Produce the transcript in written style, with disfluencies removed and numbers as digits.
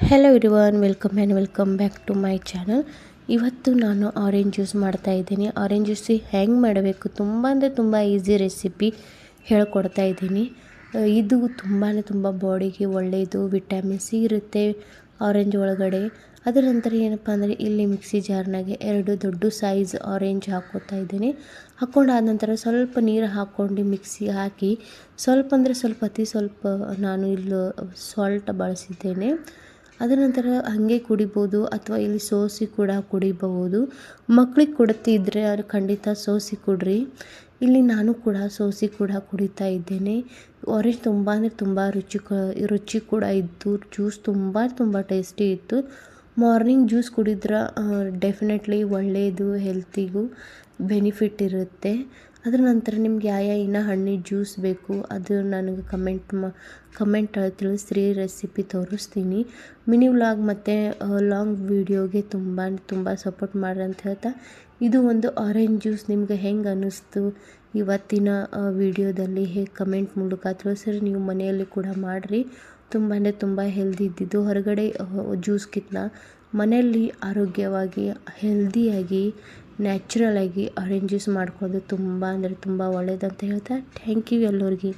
Hello everyone, welcome back to my channel. ಇವತ್ತು ನಾನು orange juice ಮಾಡ್ತಾ ಇದ್ದೀನಿ. ಆರೆಂಜ್ ಜ್ಯೂಸ್ ಹೆಂಗೆ ಮಾಡಬೇಕು ತುಂಬ ಅಂದರೆ ತುಂಬ ಈಸಿ ರೆಸಿಪಿ ಹೇಳ್ಕೊಡ್ತಾ ಇದ್ದೀನಿ. ಇದು ತುಂಬ ಬಾಡಿಗೆ ಒಳ್ಳೆಯದು, ವಿಟಮಿನ್ ಸಿ ಇರುತ್ತೆ ಆರೆಂಜ್ ಒಳಗಡೆ. ಅದರ ನಂತರ ಏನಪ್ಪ ಅಂದರೆ ಇಲ್ಲಿ ಮಿಕ್ಸಿ ಜಾರ್ನಾಗೆ 2 ದೊಡ್ಡ ಸೈಜ್ ಆರೆಂಜ್ ಹಾಕ್ಕೋತಾ ಇದ್ದೀನಿ. ಹಾಕ್ಕೊಂಡಾದ ನಂತರ ಸ್ವಲ್ಪ ನೀರು ಹಾಕ್ಕೊಂಡು ಮಿಕ್ಸಿ ಹಾಕಿ ಸ್ವಲ್ಪ ಅಂದರೆ ಸ್ವಲ್ಪ ಅತಿ ಸ್ವಲ್ಪ ನಾನು ಇಲ್ಲಿ ಸಾಲ್ಟ್ ಬಳಸಿದ್ದೇನೆ. ಅದರ ನಂತರ ಹಾಗೆ ಕುಡಿಬೋದು ಅಥವಾ ಇಲ್ಲಿ ಸೋಸಿ ಕೂಡ ಕುಡಿಬಹುದು. ಮಕ್ಳಿಗೆ ಕೊಡ್ತಿದ್ರೆ ಅವ್ರು ಖಂಡಿತ ಸೋಸಿ ಕೊಡ್ರಿ. ಇಲ್ಲಿ ನಾನು ಕೂಡ ಸೋಸಿ ಕೂಡ ಕುಡಿತಾ ಇದ್ದೇನೆ. ಆರೆಂಜ್ ತುಂಬ ಅಂದರೆ ತುಂಬ ರುಚಿ ಕೂಡ ಇತ್ತು. ಜ್ಯೂಸ್ ತುಂಬ ಟೇಸ್ಟಿ ಇತ್ತು. ಮಾರ್ನಿಂಗ್ ಜ್ಯೂಸ್ ಕುಡಿದ್ರೆ ಡೆಫಿನೆಟ್ಲಿ ಒಳ್ಳೆಯದು, ಹೆಲ್ತಿಗೂ ಬೆನಿಫಿಟ್ ಇರುತ್ತೆ. ಅದರ ನಂತರ ನಿಮ್ಗೆ ಯಾವ ಇನ್ನೂ ಹಣ್ಣಿನ ಜ್ಯೂಸ್ ಬೇಕು ಅದು ನನಗೆ ಕಮೆಂಟ್ ತಿಳಿಸ್ರಿ, ರೆಸಿಪಿ ತೋರಿಸ್ತೀನಿ. ಮಿನಿ ವ್ಲಾಗ್ ಮತ್ತು ಲಾಂಗ್ ವೀಡಿಯೋಗೆ ತುಂಬ ಸಪೋರ್ಟ್ ಮಾಡ್ರಿ ಅಂತ ಹೇಳ್ತಾ, ಇದು ಒಂದು ಆರೆಂಜ್ ಜ್ಯೂಸ್ ನಿಮ್ಗೆ ಹೆಂಗೆ ಅನ್ನಿಸ್ತು ಇವತ್ತಿನ ವೀಡಿಯೋದಲ್ಲಿ ಹೇಗೆ ಕಮೆಂಟ್ ಮೂಲಕ ತಿಳಿಸ್ರಿ. ನೀವು ಮನೆಯಲ್ಲಿ ಕೂಡ ಮಾಡಿರಿ. ತುಂಬ ಹೆಲ್ದಿ ಇದ್ದಿದ್ದು. ಹೊರಗಡೆ ಜ್ಯೂಸ್ಗಿಂತ ಮನೆಯಲ್ಲಿ ಆರೋಗ್ಯವಾಗಿ ಹೆಲ್ದಿಯಾಗಿ ನ್ಯಾಚುರಲ್ ಆಗಿ ಆರೆಂಜ್ ಜ್ಯೂಸ್ ಮಾಡ್ಕೊಳ್ಳೋದು ತುಂಬ ಅಂದರೆ ತುಂಬ ಒಳ್ಳೆಯದಂತ ಹೇಳ್ತಾ ಥ್ಯಾಂಕ್ ಯು ಎಲ್ಲರಿಗೆ.